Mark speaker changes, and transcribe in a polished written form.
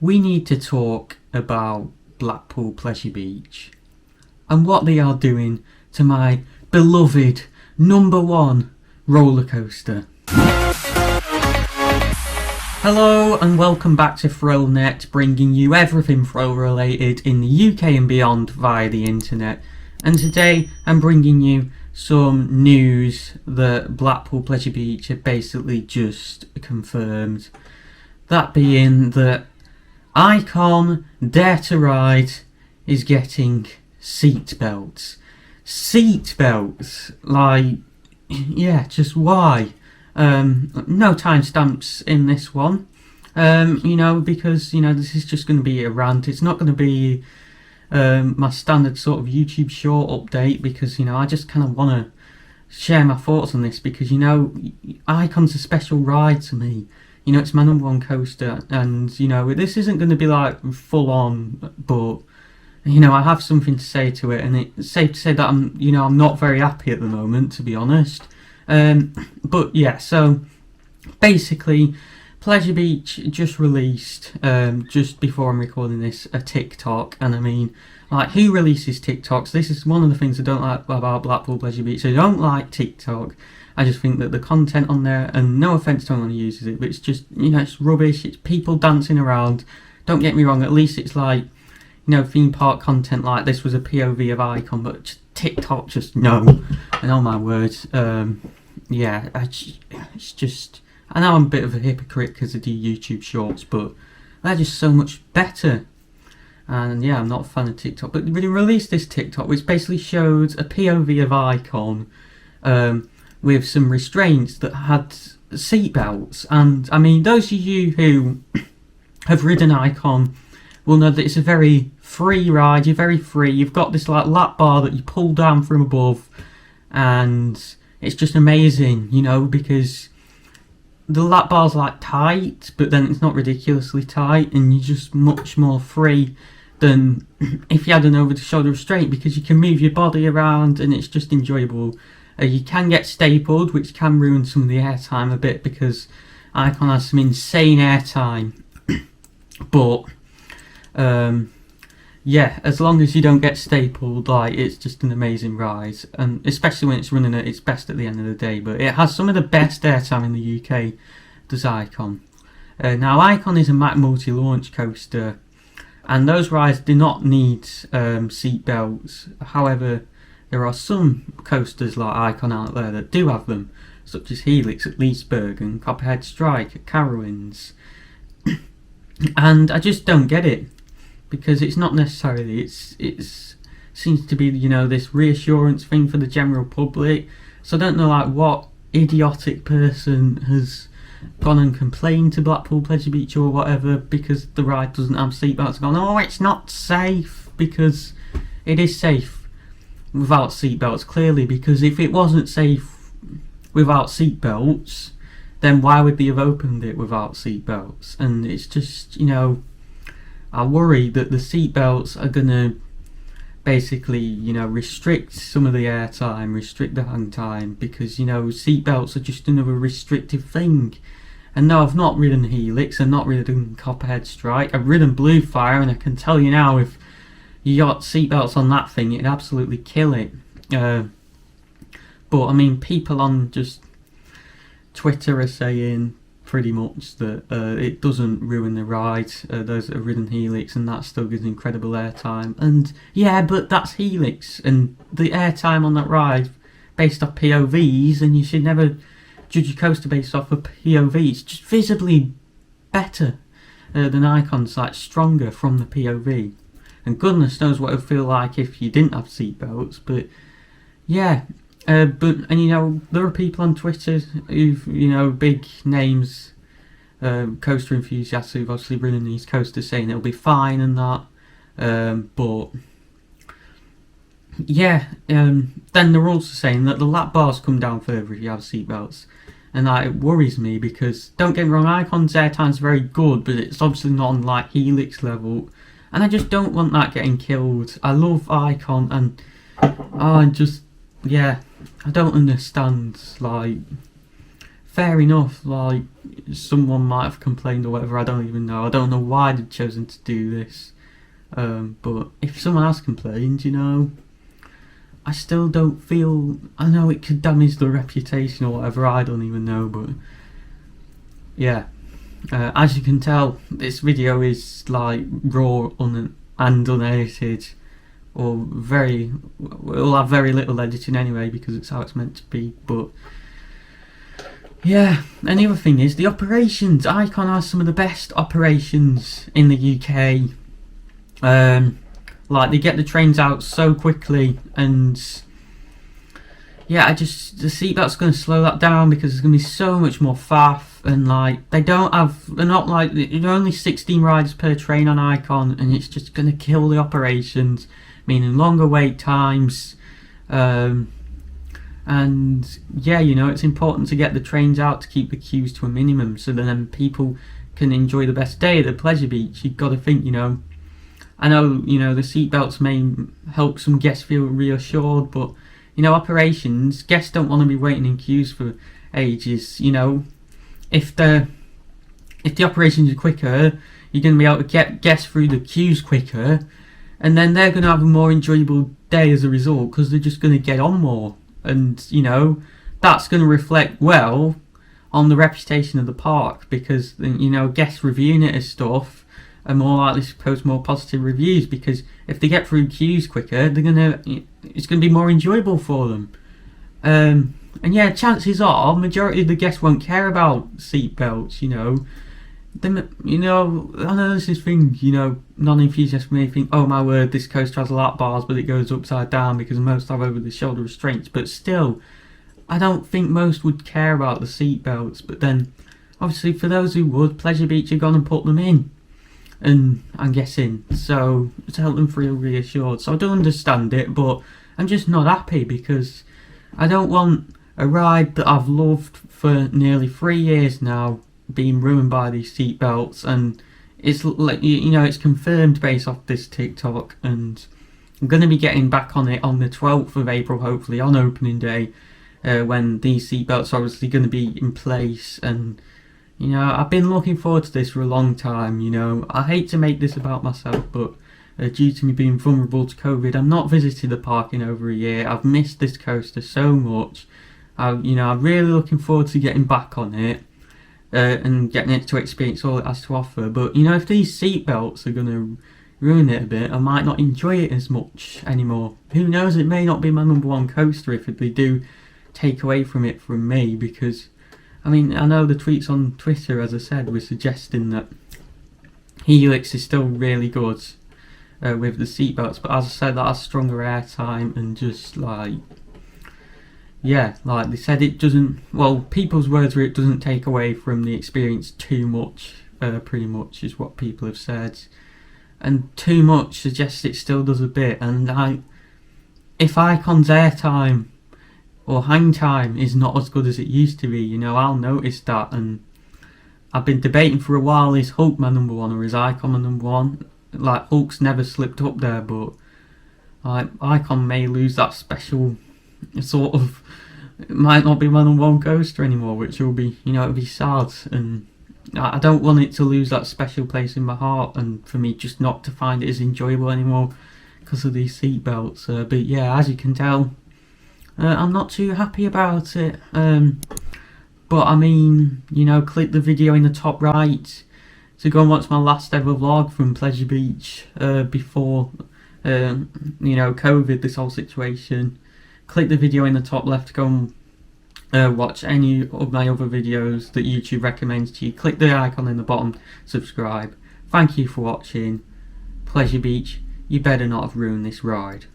Speaker 1: we need to talk about Blackpool Pleasure Beach and what they are doing to my beloved number one roller coaster. Hello and welcome back to ThrillNet, bringing you everything thrill related in the UK and beyond via the internet. And today I'm bringing you some news that Blackpool Pleasure Beach have basically just confirmed. That being that Icon Dare to Ride is getting seatbelts. Seatbelts, like, yeah, just why? No timestamps in this one, because, this is just going to be a rant. It's not going to be my standard sort of YouTube short update because, I just kind of want to share my thoughts on this because, Icon's a special ride to me. It's my number one coaster and, this isn't going to be like full on, but, I have something to say to it, and it's safe to say that I'm not very happy at the moment, to be honest. But yeah, so basically Pleasure Beach just released, just before I'm recording this, a TikTok. And I mean, like, who releases TikToks? This is one of the things I don't like about Blackpool Pleasure Beach. I don't like TikTok. I just think that the content on there, and no offence to anyone who uses it, but it's just, it's rubbish. It's people dancing around. Don't get me wrong, at least it's like, theme park content like this was a POV of Icon, but TikTok, just no. And oh my word, it's just, I know I'm a bit of a hypocrite because I do YouTube shorts, but they're just so much better. And yeah, I'm not a fan of TikTok, but they released this TikTok which basically showed a POV of Icon with some restraints that had seatbelts. And I mean, those of you who have ridden Icon will know that it's a very free ride. You're very free. You've got this like lap bar that you pull down from above, and it's just amazing, because the lap bar's like tight, but then it's not ridiculously tight, and you're just much more free than if you had an over-the-shoulder restraint because you can move your body around and it's just enjoyable. You can get stapled, which can ruin some of the airtime a bit because Icon has some insane airtime, but yeah, as long as you don't get stapled, like, it's just an amazing ride, and especially when it's running at its best at the end of the day. But it has some of the best airtime in the UK, does Icon. Now, Icon is a Mac multi-launch coaster, and those rides do not need seat belts. However, there are some coasters like Icon out there that do have them, such as Helix at Leesburg and Copperhead Strike at Carowinds. And I just don't get it, because it's not necessarily, it's seems to be, this reassurance thing for the general public. So I don't know, like, what idiotic person has gone and complained to Blackpool Pleasure Beach or whatever because the ride doesn't have seatbelts, gone, oh, it's not safe, because it is safe without seatbelts, clearly, because if it wasn't safe without seatbelts, then why would they have opened it without seatbelts? And it's just, I worry that the seatbelts are going to basically, restrict some of the airtime, restrict the hang time, because, seatbelts are just another restrictive thing. And no, I've not ridden Helix, I've not ridden Copperhead Strike, I've ridden Bluefire, and I can tell you now, if you got seatbelts on that thing, it'd absolutely kill it. But, I mean, people on just Twitter are saying pretty much that it doesn't ruin the ride. Those that have ridden Helix, and that still gives incredible airtime. And yeah, but that's Helix, and the airtime on that ride based off POVs, and you should never judge a coaster based off of POVs. It's just visibly better than Icon's, like, stronger from the POV. And goodness knows what it would feel like if you didn't have seatbelts. But yeah. And there are people on Twitter who've, big names, coaster enthusiasts who've obviously ridden these coasters, saying it'll be fine and that. But yeah, then they're also saying that the lap bars come down further if you have seatbelts. And that, it worries me because, don't get me wrong, Icon's airtime's very good, but it's obviously not on, like, Helix level. And I just don't want that getting killed. I love Icon, and I don't understand, like, fair enough, like, someone might have complained or whatever, I don't even know. I don't know why they've chosen to do this. But if someone has complained, I still don't feel... I know it could damage the reputation or whatever, I don't even know, but... Yeah. As you can tell, this video is, like, raw and unedited. Or it'll have very little editing anyway, because it's how it's meant to be, but... Yeah, and the other thing is, the operations. Icon has some of the best operations in the UK. Like, they get the trains out so quickly, and yeah, the seatbelt's going to slow that down because there's going to be so much more faff, and like, they're not like, there are only 16 riders per train on Icon, and it's just going to kill the operations, meaning longer wait times, and yeah, it's important to get the trains out to keep the queues to a minimum, so then people can enjoy the best day at the pleasure beach. You've got to think, I know, the seatbelts may help some guests feel reassured, but, operations, guests don't want to be waiting in queues for ages. If the operations are quicker, you're going to be able to get guests through the queues quicker, and then they're going to have a more enjoyable day as a result, because they're just going to get on more. And, that's going to reflect well on the reputation of the park, because, guests reviewing it as stuff are more likely to post more positive reviews, because if they get through queues quicker, it's going to be more enjoyable for them. And yeah, chances are, majority of the guests won't care about seatbelts, I know there's this thing, non-enthusiasts may think, oh my word, this coaster has lap bars, but it goes upside down because most have over-the-shoulder restraints. But still, I don't think most would care about the seatbelts. But then, obviously, for those who would, Pleasure Beach are going to put them in, and I'm guessing, so to help them feel reassured. So I do understand it, but I'm just not happy, because I don't want a ride that I've loved for nearly 3 years now being ruined by these seatbelts. And it's like, it's confirmed based off this TikTok, and I'm going to be getting back on it on the 12th of April, hopefully on opening day, when these seatbelts are obviously going to be in place. And I've been looking forward to this for a long time. I hate to make this about myself, but due to me being vulnerable to COVID, I'm not visited the park in over a year. I've missed this coaster so much. I'm really looking forward to getting back on it. And getting it to experience all it has to offer. But if these seatbelts are going to ruin it a bit, I might not enjoy it as much anymore. Who knows, it may not be my number one coaster if they do take away from it from me, because I know the tweets on Twitter, as I said, were suggesting that Helix is still really good with the seatbelts, but as I said, that has stronger airtime, and just like, yeah, like they said, it doesn't, well, people's words were it doesn't take away from the experience too much, pretty much is what people have said. And too much suggests it still does a bit, and if Icon's airtime or hang time is not as good as it used to be, I'll notice that. And I've been debating for a while, is Hulk my number one or is Icon my number one? Like, Hulk's never slipped up there, but like, Icon may lose that special sort of, it might not be my number one coaster anymore, which will be, it'll be sad, and I don't want it to lose that special place in my heart, and for me just not to find it as enjoyable anymore because of these seatbelts. But yeah, as you can tell, I'm not too happy about it. But click the video in the top right to go and watch my last ever vlog from Pleasure Beach before COVID, this whole situation. Click the video in the top left to go and watch any of my other videos that YouTube recommends to you. Click the icon in the bottom, subscribe. Thank you for watching. Pleasure Beach, you better not have ruined this ride.